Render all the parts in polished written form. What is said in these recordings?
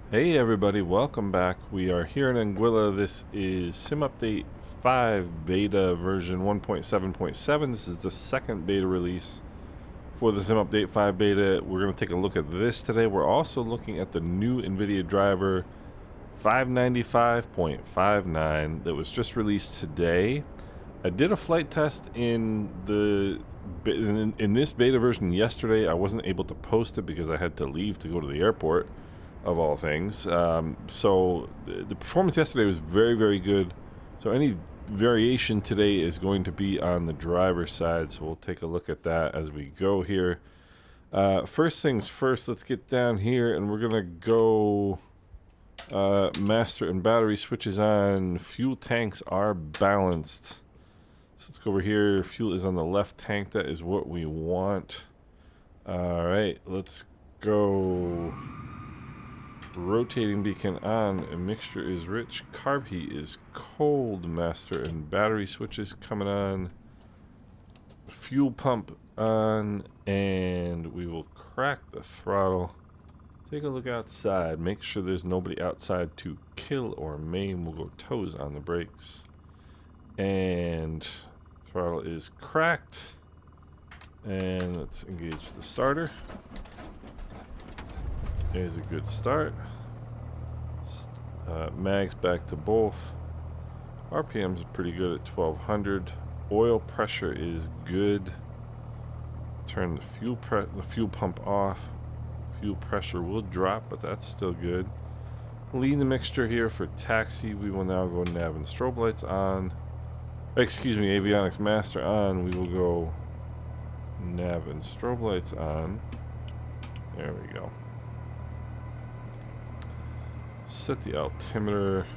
Hey everybody, welcome back. We are here in Anguilla. This is SimUpdate 5 Beta version 1.7.7. This is the second beta release for the SimUpdate 5 Beta. We're going to take a look at this today. We're also looking at the new NVIDIA driver 595.59 that was just released today. I did a flight test in this beta version yesterday. I wasn't able to post it because I had to leave to go to the airport, of all things. So the performance yesterday was very, very good. So any variation today is going to be on the driver's side. So we'll take a look at that as we go here. First things first, let's get down here and we're gonna go master and battery switches on. Fuel tanks are balanced. So let's go over here. Fuel is on the left tank. That is what we want. All right, let's go. Rotating beacon on. A mixture is rich. Carb heat is cold. Master and battery switches coming on. Fuel pump on. And we will crack the throttle. Take a look outside. Make sure there's nobody outside to kill or maim. We'll go toes on the brakes. And throttle is cracked. And let's engage the starter. There's a good start. Mags back to both. RPMs are pretty good at 1200. Oil pressure is good. Turn the fuel pump off. Fuel pressure will drop, but that's still good. Lead the mixture here for taxi. We will now go nav and strobe lights on. Excuse me, avionics master on. We will go nav and strobe lights on. There we go. Set the altimeter.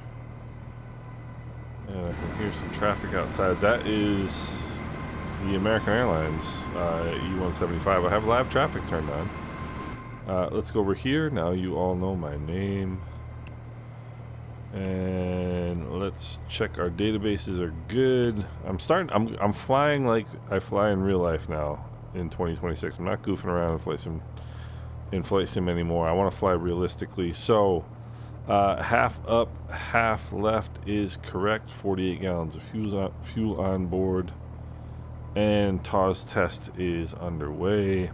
And I can hear some traffic outside. That is the American Airlines E175. I have live traffic turned on. Let's go over here. Now you all know my name. And let's check our databases are good. I'm flying like I fly in real life now in 2026. I'm not goofing around in flight sim anymore. I want to fly realistically. So half up, half left is correct. 48 gallons of fuel on board. And TAWS test is underway.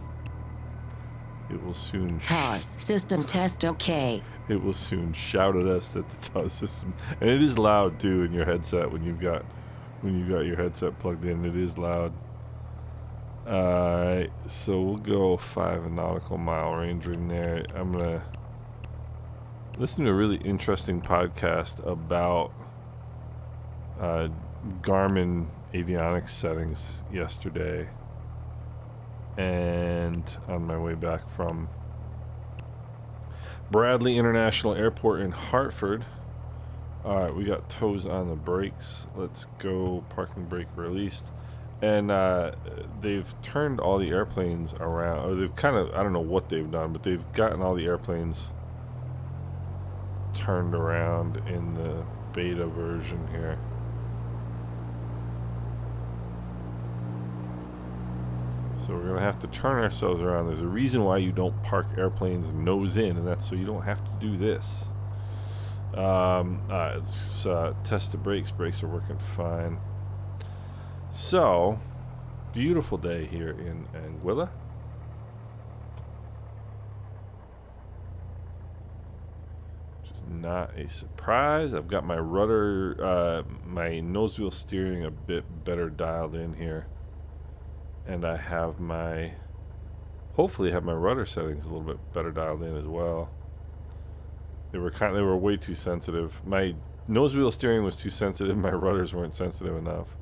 It will soon. TAWS system test okay. It will soon shout at us that the TAWS system, and it is loud too in your headset when you've got your headset plugged in. It is loud. Alright, so we'll go 5 nautical mile range in there. I'm gonna listen to a really interesting podcast about Garmin avionics settings yesterday, and on my way back from Bradley International Airport in Hartford. Alright, we got toes on the brakes. Let's go. Parking brake released. And they've turned all the airplanes around. Or they've kind of, I don't know what they've done, but they've gotten all the airplanes turned around in the beta version here. So we're gonna have to turn ourselves around. There's a reason why you don't park airplanes nose in, and that's so you don't have to do this. Let's test the brakes. Brakes are working fine. So, beautiful day here in Anguilla. Which is not a surprise. I've got my rudder, my nose wheel steering a bit better dialed in here. And I have hopefully have my rudder settings a little bit better dialed in as well. They were way too sensitive. My nose wheel steering was too sensitive. My rudders weren't sensitive enough.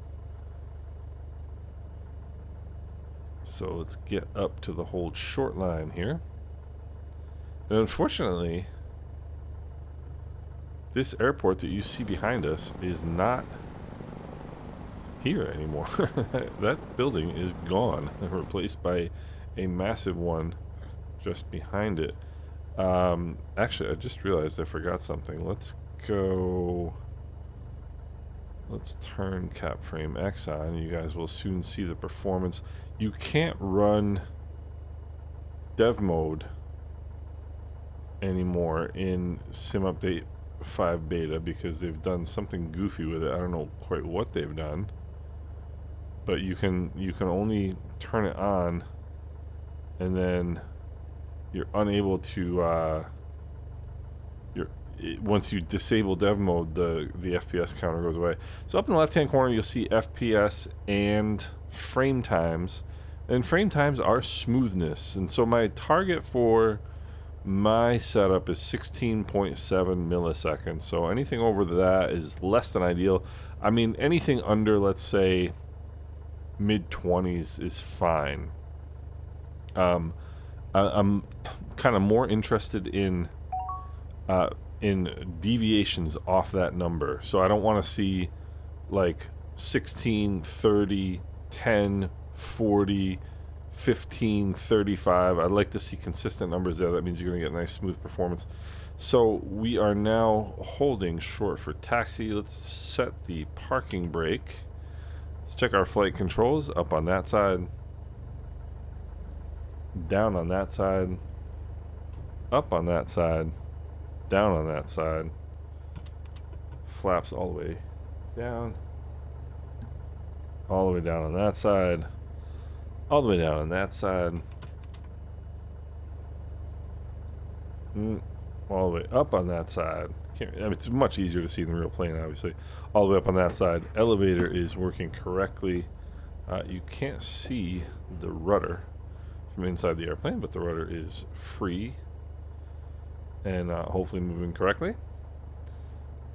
So let's get up to the hold short line here. And unfortunately, this airport that you see behind us is not here anymore. That building is gone and replaced by a massive one just behind it. Actually, I just realized I forgot something. Let's turn cap frame X on. You guys will soon see the performance. You can't run dev mode anymore in SimUpdate 5 Beta because they've done something goofy with it. I don't know quite what they've done, but you can only turn it on, and then you're unable to once you disable dev mode, the FPS counter goes away. So up in the left hand corner you'll see FPS and frame times, and frame times are smoothness, and so my target for my setup is 16.7 milliseconds. So anything over that is less than ideal. I mean, anything under, let's say, mid-20s is fine. I'm kind of more interested in deviations off that number. So I don't want to see like 16, 30, 10, 40, 15, 35. I'd like to see consistent numbers there. That means you're going to get nice smooth performance. So we are now holding short for taxi. Let's set the parking brake. Let's check our flight controls. Up on that side, down on that side, up on that side, down on that side, flaps all the way down, all the way down on that side, all the way down on that side, all the way up on that side. I mean, it's much easier to see than the real plane, obviously. All the way up on that side. Elevator is working correctly. You can't see the rudder from inside the airplane, but the rudder is free and hopefully moving correctly.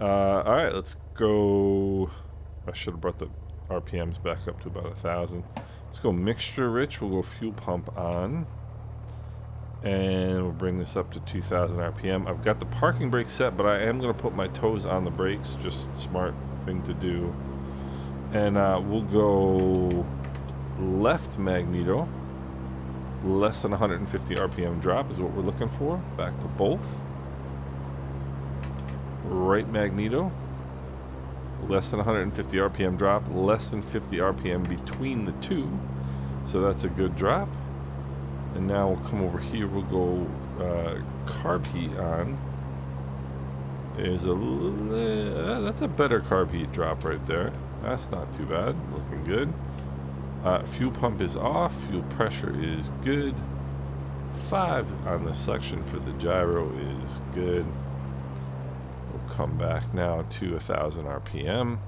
Alright, let's go. I should have brought the RPMs back up to about 1,000. Let's go mixture rich. We'll go fuel pump on, and we'll bring this up to 2,000 RPM. I've got the parking brake set, but I am going to put my toes on the brakes. Just smart thing to do. And we'll go left magneto. Less than 150 RPM drop is what we're looking for. Back to both. Right magneto. Less than 150 RPM drop. Less than 50 RPM between the two. So that's a good drop. And now we'll come over here. We'll go carb heat on. There's a that's a better carb heat drop right there. That's not too bad. Looking good. Fuel pump is off. Fuel pressure is good. 5 on the suction for the gyro is good. We'll come back now to 1,000 RPM.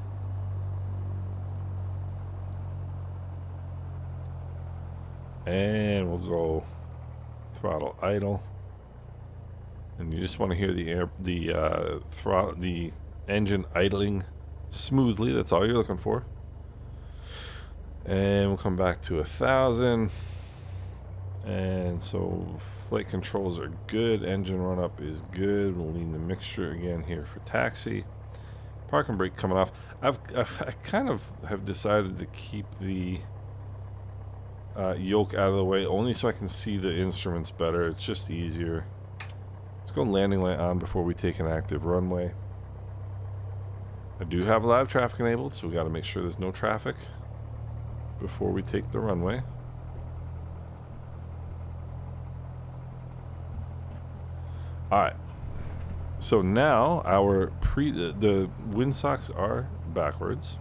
And we'll go throttle idle. And you just want to hear the engine idling smoothly. That's all you're looking for. And we'll come back to 1,000. And so flight controls are good. Engine run up is good. We'll lean the mixture again here for taxi. Parking brake coming off. I kind of have decided to keep the yoke out of the way only so I can see the instruments better. It's just easier. Let's go landing light on before we take an active runway. I do have live traffic enabled, so we got to make sure there's no traffic before we take the runway. Alright, so now our the windsocks are backwards.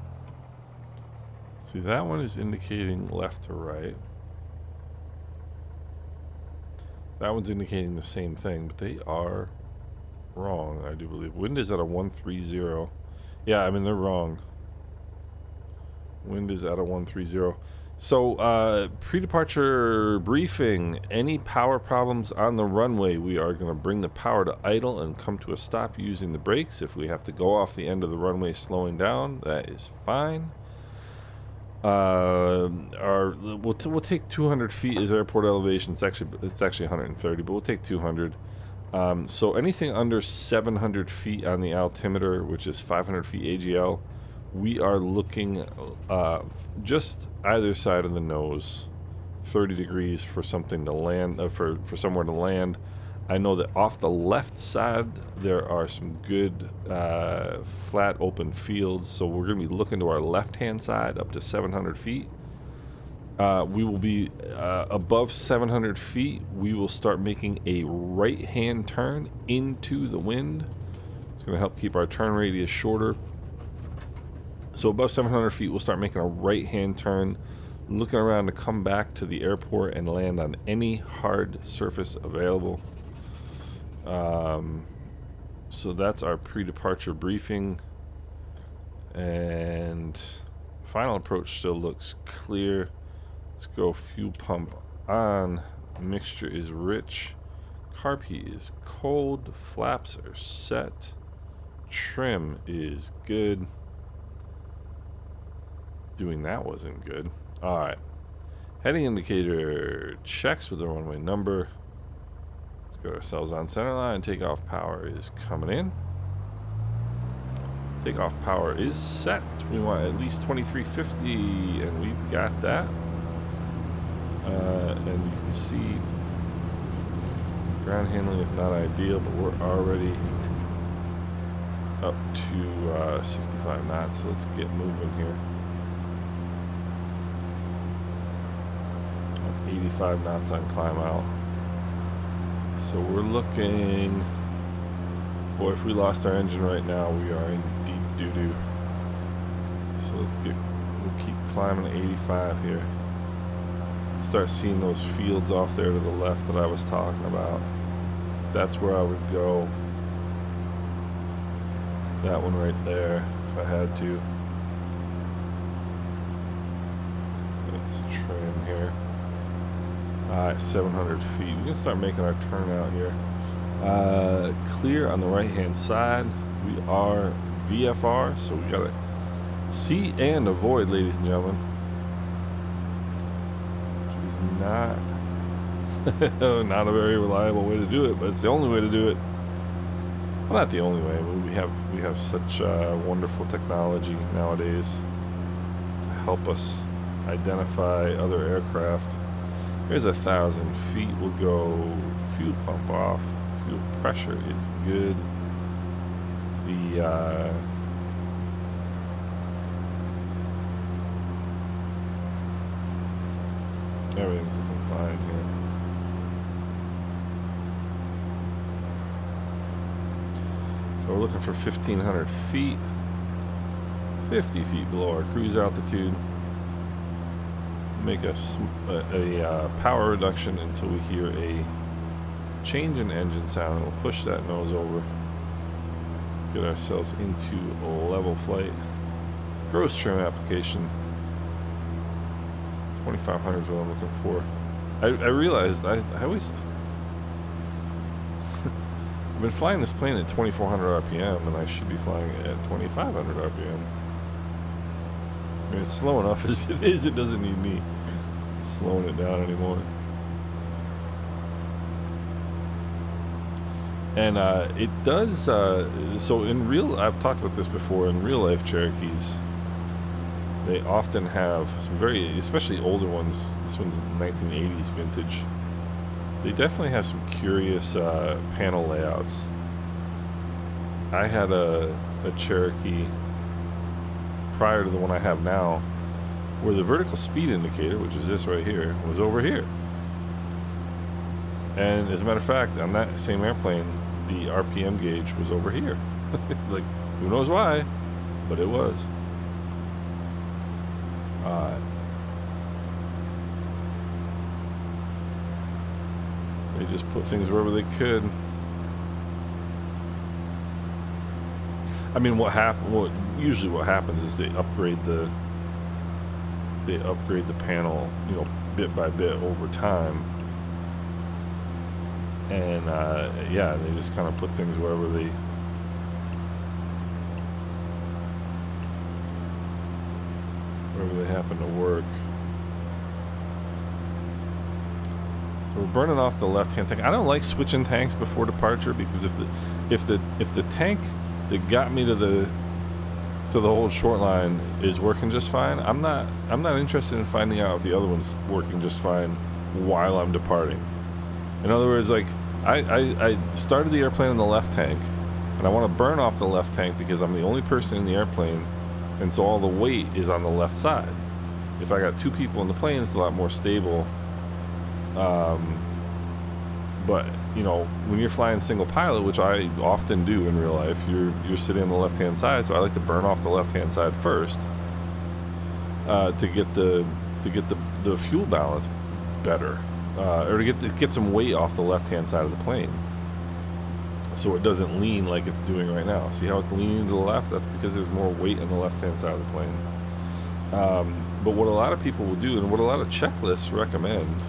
See, that one is indicating left to right. That one's indicating the same thing, but they are wrong, I do believe. Wind is at a 130. Yeah, I mean, they're wrong. Wind is at a 130. So, pre-departure briefing. Any power problems on the runway, we are going to bring the power to idle and come to a stop using the brakes. If we have to go off the end of the runway slowing down, that is fine. We'll take 200 feet as airport elevation. It's actually 130, but we'll take 200. So anything under 700 feet on the altimeter, which is 500 feet AGL, we are looking just either side of the nose, 30 degrees for something to land, for somewhere to land. I know that off the left side there are some good flat open fields, so we're going to be looking to our left hand side up to 700 feet. We will be above 700 feet. We will start making a right-hand turn into the wind. It's going to help keep our turn radius shorter. So above 700 feet, we'll start making a right-hand turn, looking around to come back to the airport and land on any hard surface available. So that's our pre-departure briefing. And final approach still looks clear. Let's go fuel pump on. Mixture is rich. Carb heat is cold. Flaps are set. Trim is good. Doing that wasn't good. Alright. Heading indicator checks with the runway number. Let's get ourselves on center line. Takeoff power is coming in. Takeoff power is set. We want at least 2350, and we've got that. And you can see ground handling is not ideal, but we're already up to 65 knots. So let's get moving here. 85 knots on climb out. So we're looking. Boy, if we lost our engine right now, we are in deep doo-doo. So we'll keep climbing 85 here. Start seeing those fields off there to the left that I was talking about. That's where I would go. That one right there, if I had to. Let's trim here. Alright, 700 feet. We can start making our turn out here. Clear on the right hand side. We are VFR, so we gotta see and avoid, ladies and gentlemen. Which is not a very reliable way to do it, but it's the only way to do it. Well, not the only way, but we have such wonderful technology nowadays to help us identify other aircraft. Here's 1,000 feet. We'll go fuel pump off. Fuel pressure is good. The everything's looking fine here. So we're looking for 1,500 feet. 50 feet below our cruise altitude. Make a power reduction until we hear a change in engine sound, and we'll push that nose over, get ourselves into a level flight. Gross trim application 2,500 is what I'm looking for. I realized I always I've been flying this plane at 2,400 RPM, and I should be flying it at 2,500 RPM. I mean, it's slow enough as it is. It doesn't need me slowing it down anymore. And it does. So in real, I've talked about this before. In real life Cherokees, they often have some very, especially older ones. This one's 1980s vintage. They definitely have some curious panel layouts. I had a Cherokee prior to the one I have now, where the vertical speed indicator, which is this right here, was over here. And as a matter of fact, on that same airplane, the RPM gauge was over here. Like, who knows why, but it was. They just put things wherever they could. I mean, usually what happens is they upgrade the panel, you know, bit by bit over time. And yeah, they just kind of put things wherever they happen to work. So we're burning off the left-hand tank. I don't like switching tanks before departure, because if the tank that got me to the whole short line is working just fine, I'm not interested in finding out if the other one's working just fine while I'm departing. In other words, like, I started the airplane in the left tank, and I want to burn off the left tank because I'm the only person in the airplane, and so all the weight is on the left side. If I got 2 people in the plane, it's a lot more stable. But you know, when you're flying single pilot, which I often do in real life, you're sitting on the left-hand side, so I like to burn off the left-hand side first to get the fuel balance better, or to get some weight off the left-hand side of the plane, so it doesn't lean like it's doing right now. See how it's leaning to the left? That's because there's more weight on the left-hand side of the plane. But what a lot of people will do, and what a lot of checklists recommend,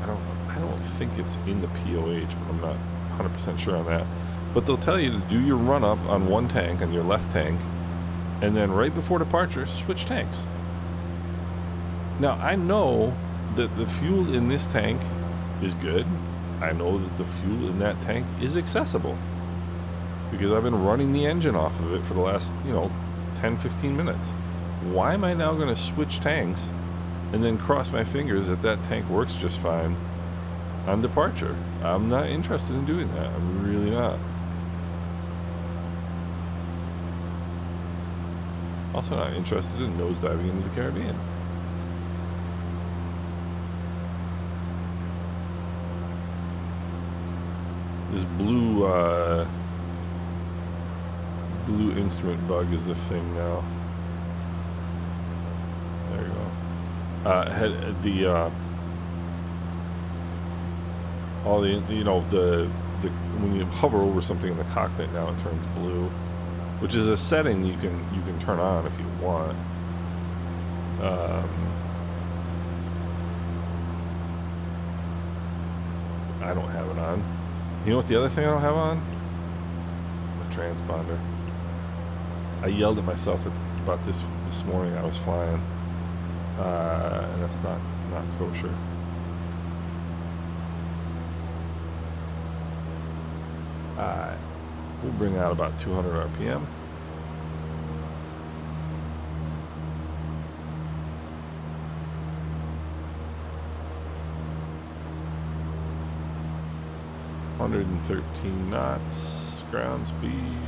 I don't think it's in the POH, but I'm not 100% sure on that. But they'll tell you to do your run up on one tank, on your left tank, and then right before departure, switch tanks. Now, I know that the fuel in this tank is good. I know that the fuel in that tank is accessible, because I've been running the engine off of it for the last, 10, 15 minutes. Why am I now going to switch tanks and then cross my fingers that that tank works just fine on departure? I'm not interested in doing that. I'm really not. Also not interested in nosediving into the Caribbean. This blue instrument bug is the thing now. There you go. When you hover over something in the cockpit, now it turns blue, which is a setting you can turn on if you want. I don't have it on. You know what the other thing I don't have on? The transponder. I yelled at myself about this morning. I was flying, and that's not kosher. We'll bring out about 200 RPM. Hundred and 13 knots ground speed.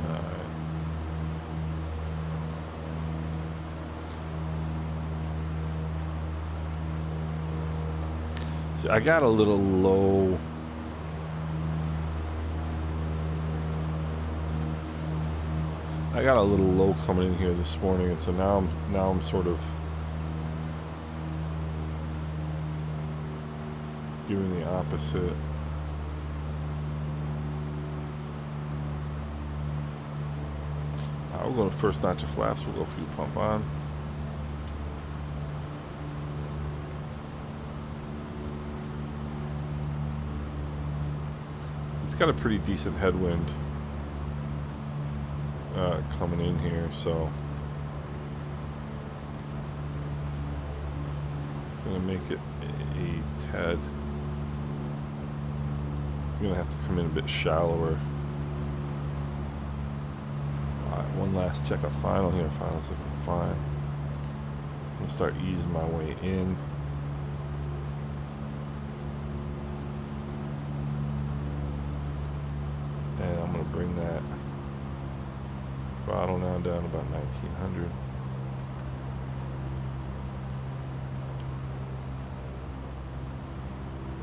Alright. So I got a little low. I got a little low coming in here this morning, and so now I'm sort of doing the opposite. We'll go to first notch of flaps. We'll go fuel pump on. It's got a pretty decent headwind coming in here, so it's going to make it a tad. I'm going to have to come in a bit shallower. Alright, one last check of final here. Final's looking fine. I'm going to start easing my way in. And I'm going to bring that throttle now down to about 1900.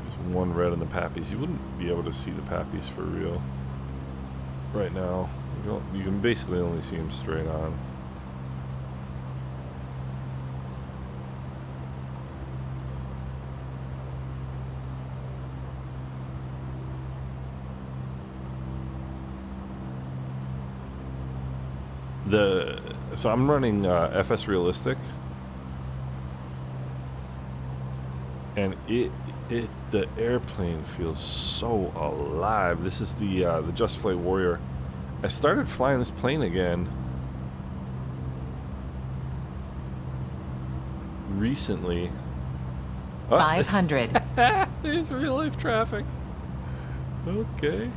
There's one red in the pappies. You wouldn't be able to see the pappies for real right now. You can basically only see them straight on. So I'm running FS Realistic, and the airplane feels so alive. This is the Just Flight Warrior. I started flying this plane again recently. Oh. 500. There's real life traffic. Okay.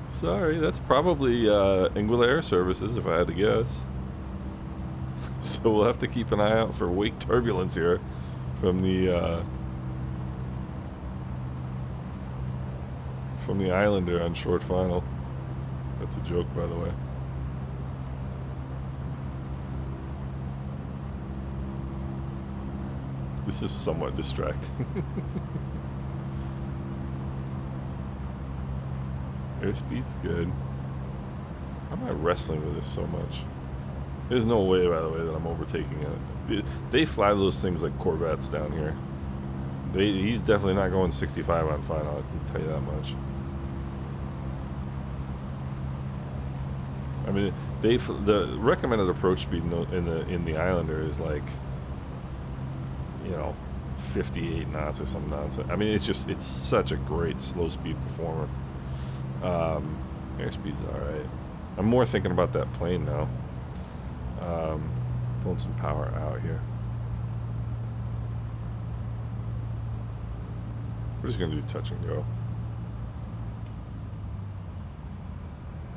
Sorry, that's probably Anguilla Air Services if I had to guess. So we'll have to keep an eye out for wake turbulence here from the Islander on short final. That's a joke, by the way. This is somewhat distracting. Airspeed's good. Why am I wrestling with this so much? There's no way, by the way, that I'm overtaking it. They fly those things like Corvettes down here. He's definitely not going 65 on final, I can tell you that much. I mean, the recommended approach speed in the Islander is like, you know, 58 knots or some nonsense. I mean, it's such a great slow speed performer. Airspeed's all right. I'm more thinking about that plane now. Pulling some power out here. We're just gonna do touch and go.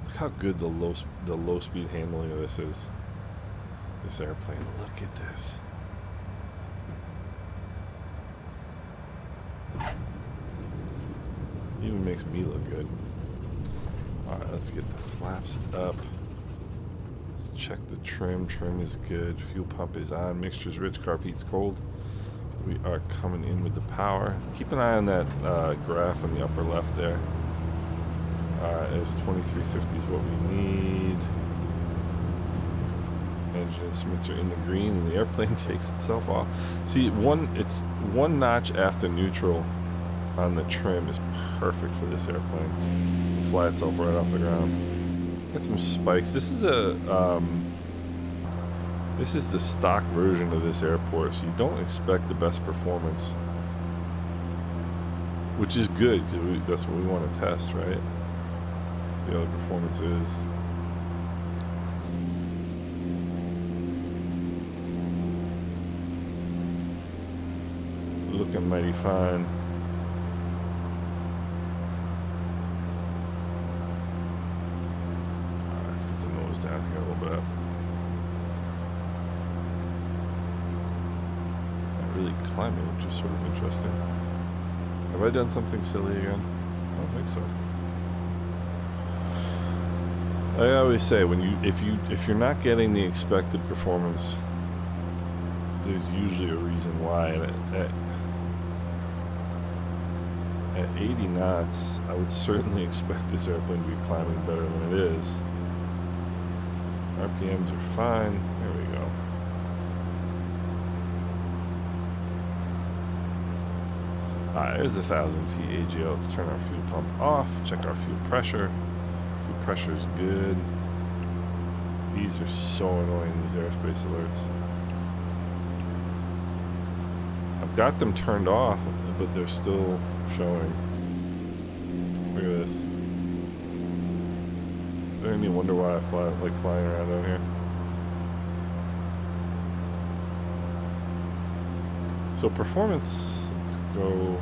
Look how good the low speed handling of this is. This airplane. Look at this. Even makes me look good. All right, let's get the flaps up. Let's check the trim. Trim is good. Fuel pump is on. Mixture's rich. Carb heat's cold. We are coming in with the power. Keep an eye on that graph in the upper left there. It's 2350 is what we need. Engine instruments are in the green, and the airplane takes itself off. See, it's one notch after neutral on the trim is perfect for this airplane. It'll fly itself right off the ground. Get some spikes. This is the stock version of this airport, so you don't expect the best performance, which is good because that's what we want to test, right? See how the performance is. Looking mighty fine. Let's get the nose down here a little bit. Not really climbing, which is sort of interesting. Have I done something silly again? I don't think so. I always say if you're not getting the expected performance, there's usually a reason why. And at 80 knots, I would certainly expect this airplane to be climbing better than it is. RPMs are fine. There we go. Alright, there's 1,000 feet AGL. Let's turn our fuel pump off. Check our fuel pressure. Fuel pressure is good. These are so annoying, these airspace alerts. I've got them turned off, but they're still showing. Look at this. Is there any wonder why I like flying around down here? So performance, let's go.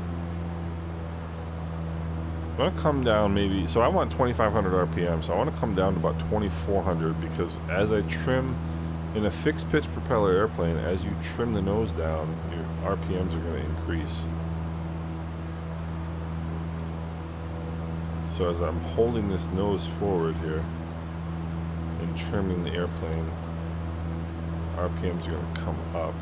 I'm gonna come down maybe, so I want 2,500 RPM, so I want to come down to about 2,400 because as I trim in a fixed pitch propeller airplane, as you trim the nose down, your RPMs are going to increase. So as I'm holding this nose forward here and trimming the airplane, RPMs are going to come up.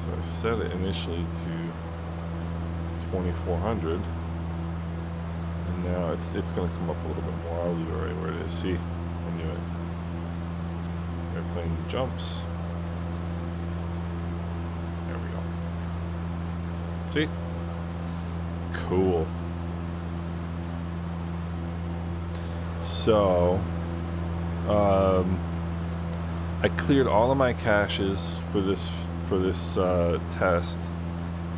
So I set it initially to 2,400. And now it's going to come up a little bit more. I'll leave it right where it is. See? I knew it. Airplane jumps. There we go. See? Cool. So, I cleared all of my caches for this test.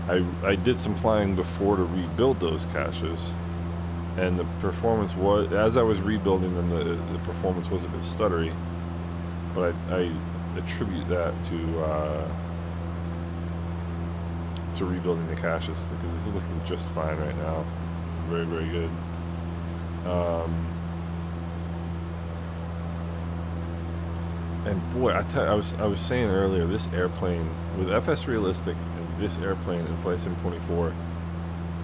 I did some flying before to rebuild those caches. And the performance was, as I was rebuilding them, the performance was a bit stuttery, but I attribute that to rebuilding the caches because it's looking just fine right now, very very good. And boy, I was saying earlier, this airplane with FS Realistic and this airplane in Flight Sim 24,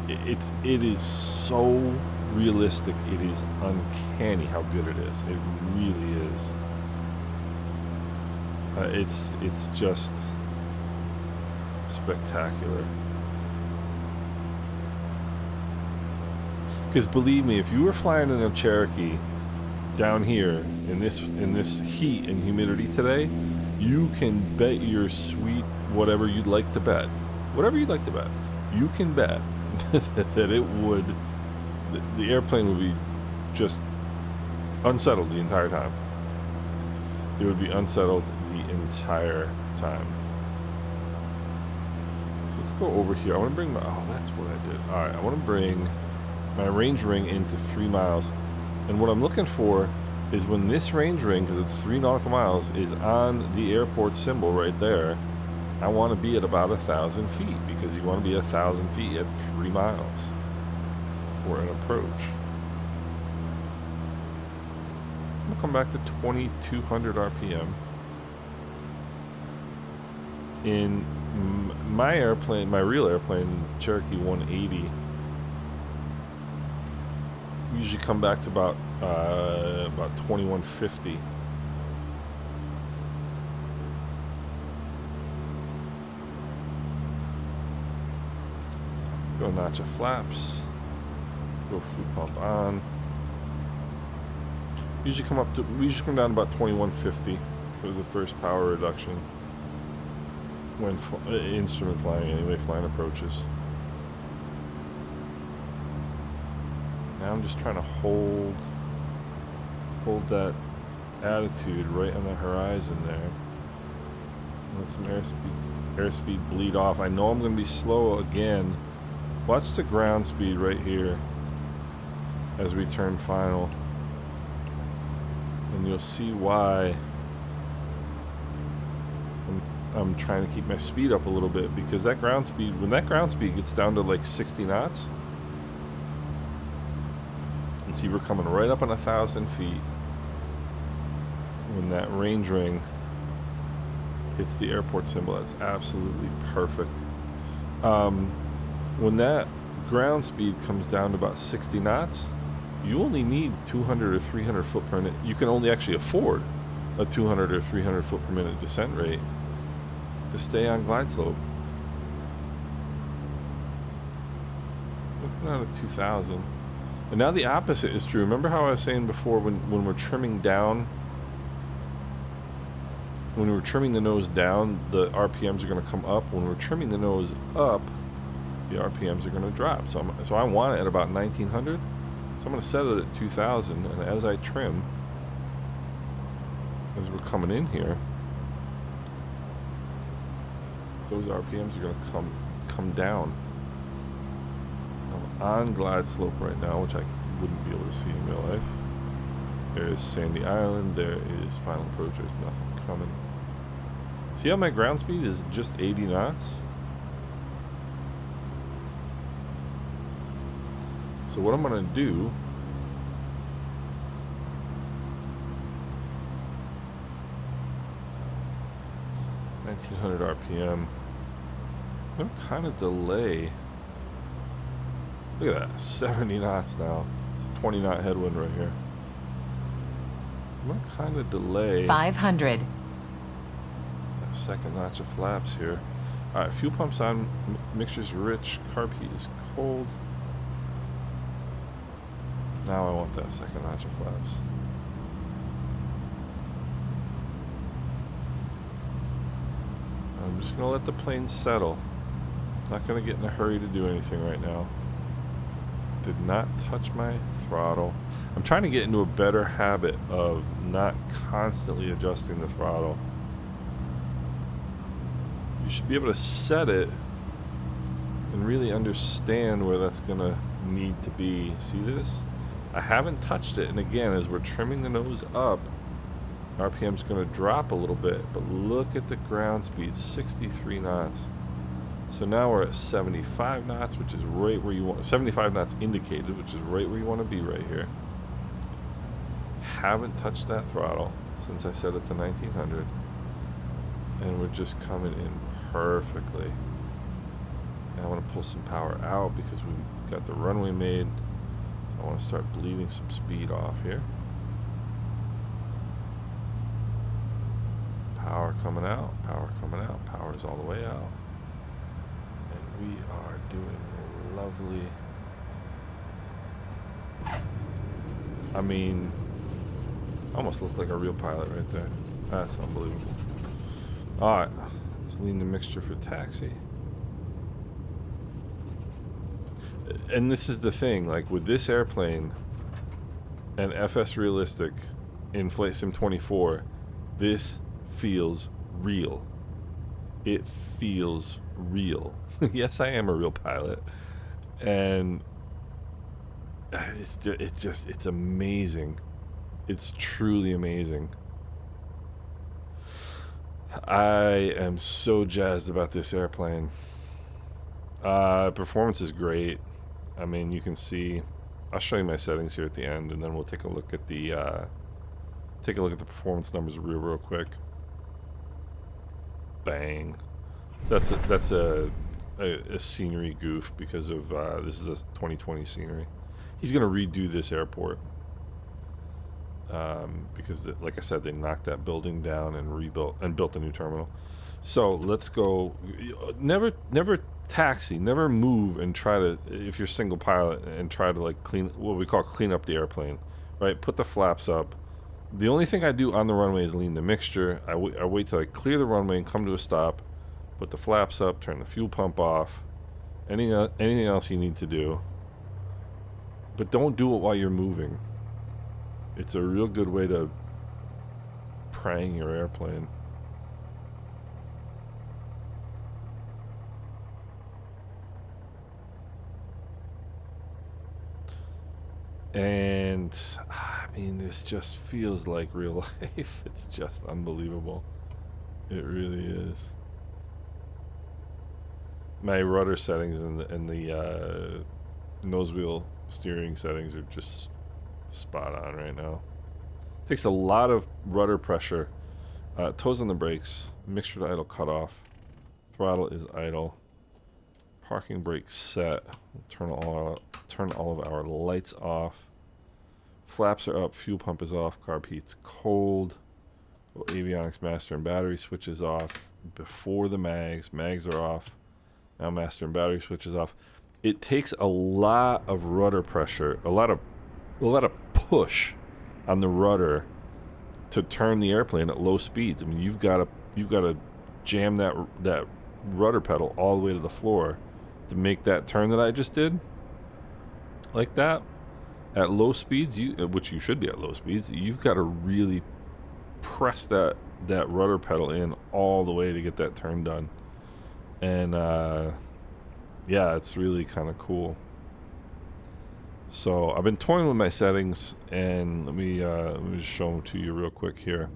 it is so realistic. It is uncanny how good it is. It really is. It's just spectacular. Because believe me, if you were flying in a Cherokee down here in this heat and humidity today, you can bet your sweet whatever you'd like to bet, you can bet that it would, the airplane would be just unsettled the entire time. It would be unsettled the entire time. So let's go over here. I want to bring my, oh, that's what I did. All right, I want to bring my range ring into 3 miles. And what I'm looking for is when this range ring, because it's 3 nautical miles, is on the airport symbol right there, I want to be at about 1,000 feet, because you want to be 1,000 feet at 3 miles for an approach. I'm going to come back to 2,200 RPM. In my airplane, my real airplane, Cherokee 180, usually come back to about 2150. Go notch of flaps. Go fuel pump on. We usually come down to about 2150 for the first power reduction when instrument flying anyway, flying approaches. Now I'm just trying to hold that attitude right on the horizon there. Let some airspeed bleed off. I know I'm going to be slow again. Watch the ground speed right here as we turn final, and you'll see why I'm trying to keep my speed up a little bit, because that ground speed, when that ground speed gets down to like 60 knots, and see we're coming right up on 1,000 feet when that range ring hits the airport symbol. That's absolutely perfect. When that ground speed comes down to about 60 knots, you only need 200 or 300 foot per minute. You can only actually afford a 200 or 300 foot per minute descent rate to stay on glide slope. Looking at a 2,000. And now the opposite is true. Remember how I was saying before, when we're trimming down, when we're trimming the nose down, the RPMs are going to come up. When we're trimming the nose up, the RPMs are going to drop. So I want it at about 1,900. So I'm going to set it at 2,000, and as I trim, as we're coming in here, those RPMs are going to come down. I'm on glide slope right now, which I wouldn't be able to see in real life. There's Sandy Island. There is final approach. There's nothing coming. See how my ground speed is just 80 knots? So what I'm going to do, (1900 RPM). I'm going to kind of delay. Look at that, 70 knots now. It's a 20 knot headwind right here. I'm going to kind of delay 500. that second notch of flaps here. All right, fuel pump's on, mixture's rich, carb heat is cold. Now I want that second notch of flaps. I'm just going to let the plane settle. Not going to get in a hurry to do anything right now. Did not touch my throttle. I'm trying to get into a better habit of not constantly adjusting the throttle. You should be able to set it and really understand where that's going to need to be. See this? I haven't touched it, and again, as we're trimming the nose up, RPM's going to drop a little bit, but look at the ground speed, 63 knots. So now we're at 75 knots, which is right where you want, 75 knots indicated, which is right where you want to be right here. Haven't touched that throttle since I set it to 1900, and we're just coming in perfectly. Now I want to pull some power out because we've got the runway made. I want to start bleeding some speed off here. Power coming out, power coming out, power's all the way out. And we are doing lovely. I mean, almost looked like a real pilot right there. That's unbelievable. Alright, let's lean the mixture for taxi. And this is the thing, like with this airplane and FS Realistic in Flight Sim 24, this feels real. It feels real. Yes, I am a real pilot. And it's amazing. It's truly amazing. I am so jazzed about this airplane. Performance is great. I mean, you can see. I'll show you my settings here at the end, and then we'll take a look at the performance numbers real quick. Bang. That's a scenery goof because of this is a 2020 scenery. He's gonna redo this airport because, like I said, they knocked that building down and built a new terminal. So let's go. Never taxi, never move and try to, if you're single pilot, and try to like clean up the airplane, right? Put the flaps up. The only thing I do on the runway is lean the mixture. I wait till I clear the runway and come to a stop, put the flaps up, turn the fuel pump off. Anything else you need to do, but don't do it while you're moving. It's a real good way to prang your airplane. And I mean, this just feels like real life. It's just unbelievable. It really is. My rudder settings and the nose wheel steering settings are just spot on right now. Takes a lot of rudder pressure. Toes on the brakes. Mixture to idle cut off. Throttle is idle. Parking brake set. Turn all of our lights off. Flaps are up. Fuel pump is off. Carb heat's cold. Avionics master and battery switch is off. Before the mags. Mags are off. Now master and battery switch is off. It takes a lot of rudder pressure, a lot of push on the rudder to turn the airplane at low speeds. I mean, you've got to jam that rudder pedal all the way to the floor to make that turn that I just did. Like that. At low speeds, which you should be at low speeds, you've got to really press that rudder pedal in all the way to get that turn done. And yeah, it's really kind of cool. So I've been toying with my settings, and let me just show them to you real quick here.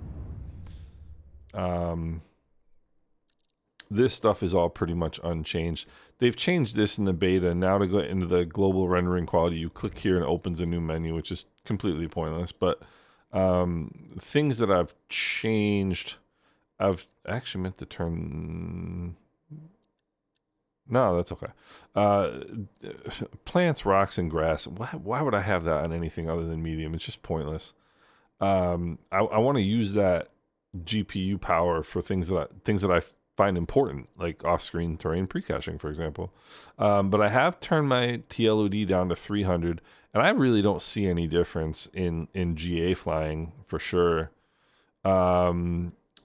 This stuff is all pretty much unchanged. They've changed this in the beta. Now to go into the global rendering quality, you click here and it opens a new menu, which is completely pointless. But things that I've changed, I've actually meant to turn... No, that's okay. Plants, rocks, and grass. Why would I have that on anything other than medium? It's just pointless. I want to use that GPU power for things that I find important, like off-screen terrain pre-caching, for example. But I have turned my TLOD down to 300, and I really don't see any difference in GA flying for sure.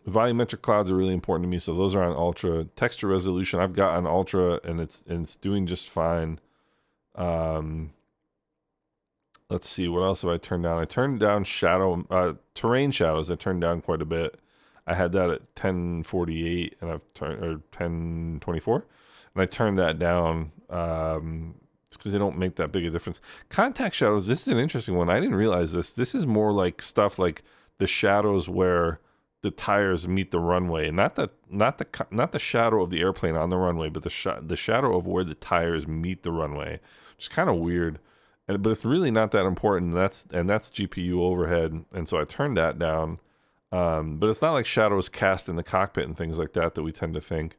Volumetric clouds are really important to me, so those are on ultra. Texture resolution I've got on ultra, and it's doing just fine. Let's see, what else have I turned down? I turned down terrain shadows. I turned down quite a bit. I had that at 1048, and I've turned, or 1024, and I turned that down. It's because they don't make that big a difference. Contact shadows. This is an interesting one. I didn't realize this. This is more like stuff like the shadows where the tires meet the runway, not the shadow of the airplane on the runway, but the shadow of where the tires meet the runway, which is kind of weird, but it's really not that important. And that's GPU overhead, and so I turned that down. But it's not like shadows cast in the cockpit and things like that we tend to think.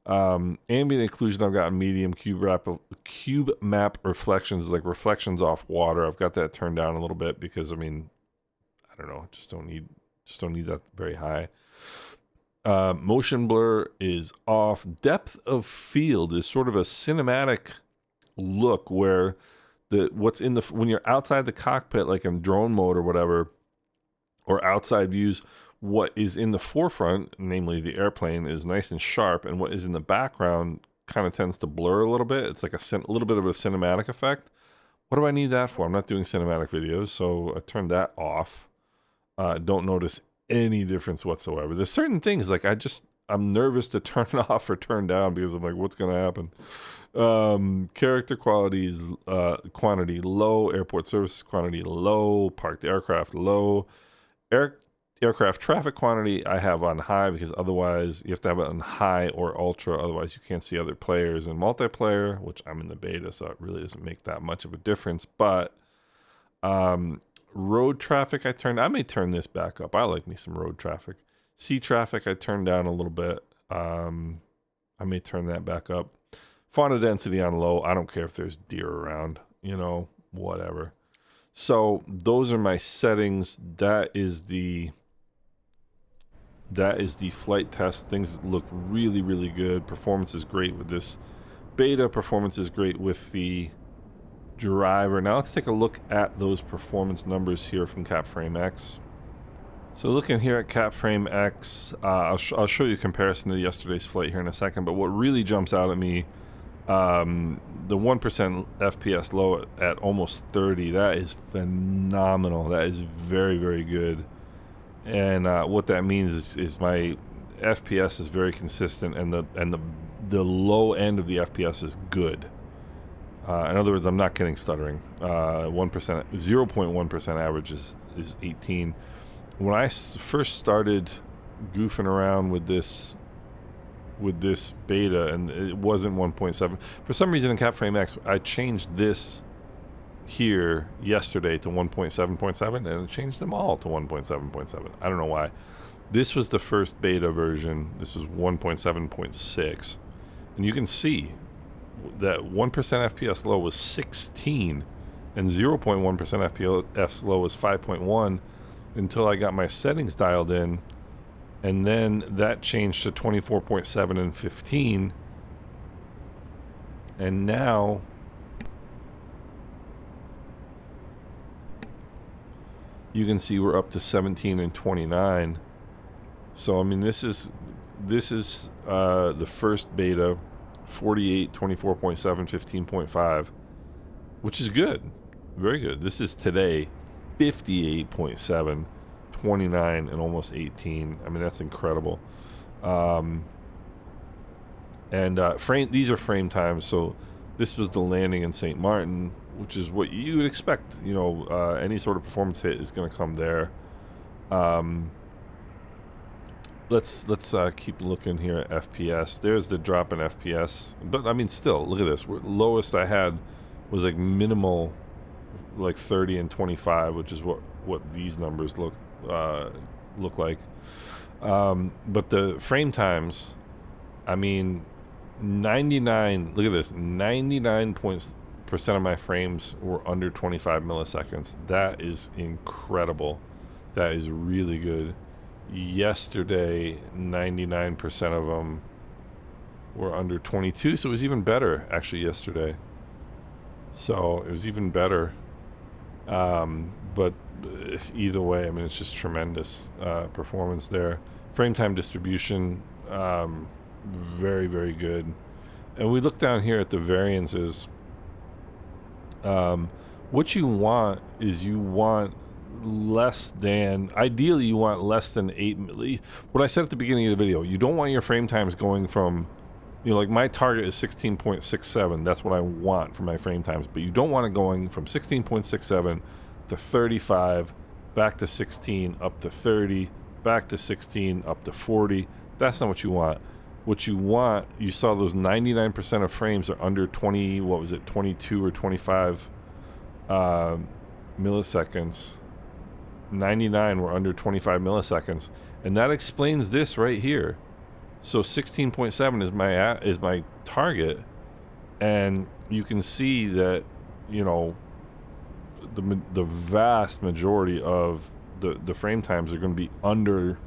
Ambient occlusion, I've got medium. Cube map reflections, like reflections off water, I've got that turned down a little bit because, I mean, I don't know, just don't need that very high. Motion blur is off. Depth of field is sort of a cinematic look where what's in the when you're outside the cockpit, like in drone mode or whatever, or outside views, what is in the forefront, namely the airplane, is nice and sharp, and what is in the background kind of tends to blur a little bit. It's like a little bit of a cinematic effect. What do I need that for? I'm not doing cinematic videos, so I turned that off. Don't notice any difference whatsoever. There's certain things like I'm nervous to turn it off or turn down because I'm like, what's going to happen? Character qualities, quantity low, airport services quantity low, parked aircraft low, aircraft traffic quantity I have on high because otherwise you have to have it on high or ultra, otherwise you can't see other players in multiplayer, which I'm in the beta, so it really doesn't make that much of a difference. But road traffic I may turn this back up. I like me some road traffic. Sea traffic I turned down a little bit. I may turn that back up. Fauna density on low. I don't care if there's deer around, whatever. So those are my settings. That is the flight test. Things look really, really good. Performance is great with this beta. Performance is great with the driver. Now let's take a look at those performance numbers here from CapFrameX. So looking here at CapFrameX, I'll show you a comparison to yesterday's flight here in a second, but what really jumps out at me, the 1% FPS low at almost 30, that is phenomenal. That is very, very good. And what that means is my FPS is very consistent, and the low end of the FPS is good. In other words, I'm not getting stuttering. 0.1% average is 18. When I first started goofing around with this beta, and it wasn't 1.7, for some reason in CapFrameX, I changed this here yesterday to 1.7.7, and it changed them all to 1.7.7. I don't know why. This was the first beta version. This was 1.7.6, and you can see that 1% FPS low was 16, and 0.1% FPS low was 5.1 until I got my settings dialed in, and then that changed to 24.7 and 15, and now you can see we're up to 17 and 29. So I mean, this is the first beta, 48, 24.7, 15.5, which is good, very good. This is today, 58.7, 29, and almost 18. I mean, that's incredible. These are frame times, so this was the landing in St. Maarten, which is what you would expect. Any sort of performance hit is going to come there. Let's keep looking here at FPS. There's the drop in FPS, but I mean, still, look at this. Lowest I had was like minimal, like 30 and 25, which is what these numbers look like. But the frame times, I mean, 99. Look at this. 99% of my frames were under 25 milliseconds. That is incredible. That is really good. Yesterday, 99% of them were under 22, so it was even better actually yesterday. So it was even better. But either way, I mean, it's just tremendous performance there. Frame time distribution, very, very good. And we look down here at the variances. What you want is ideally you want less than 8 what I said at the beginning of the video. You don't want your frame times going from, like my target is 16.67. That's what I want for my frame times, but you don't want it going from 16.67 to 35, back to 16, up to 30, back to 16, up to 40. That's not what you want. What you want, you saw those 99% of frames are under 22 or 25 milliseconds. 99 were under 25 milliseconds, and that explains this right here. So 16.7 is my target, and you can see that the vast majority of the frame times are going to be under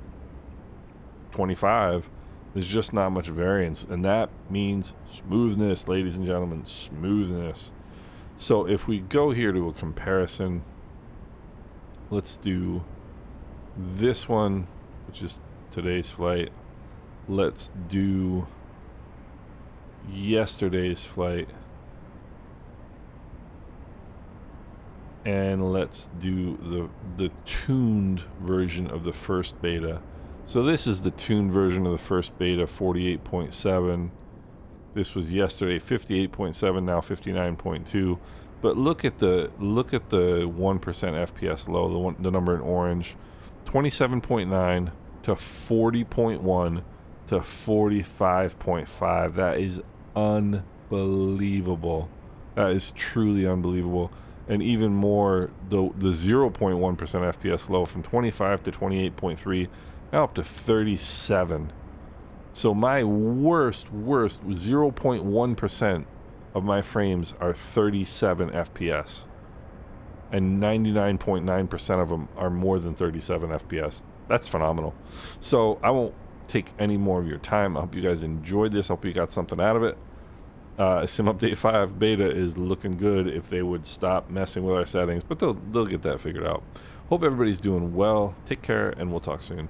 25, there's just not much variance, and that means smoothness, ladies and gentlemen, smoothness. So if we go here to a comparison, let's do this one, which is today's flight. Let's do yesterday's flight, and let's do the tuned version of the first beta. So this is the tuned version of the first beta, 48.7. This was yesterday, 58.7, now 59.2. But look at the 1% FPS low, the number in orange, 27.9 to 40.1 to 45.5. That is unbelievable. That is truly unbelievable. And even more, the 0.1% FPS low from 25 to 28.3, now up to 37. So my worst 0.1% of my frames are 37 FPS. And 99.9% of them are more than 37 FPS. That's phenomenal. So I won't take any more of your time. I hope you guys enjoyed this. I hope you got something out of it. Sim Update 5 Beta is looking good if they would stop messing with our settings, but they'll get that figured out. Hope everybody's doing well. Take care, and we'll talk soon.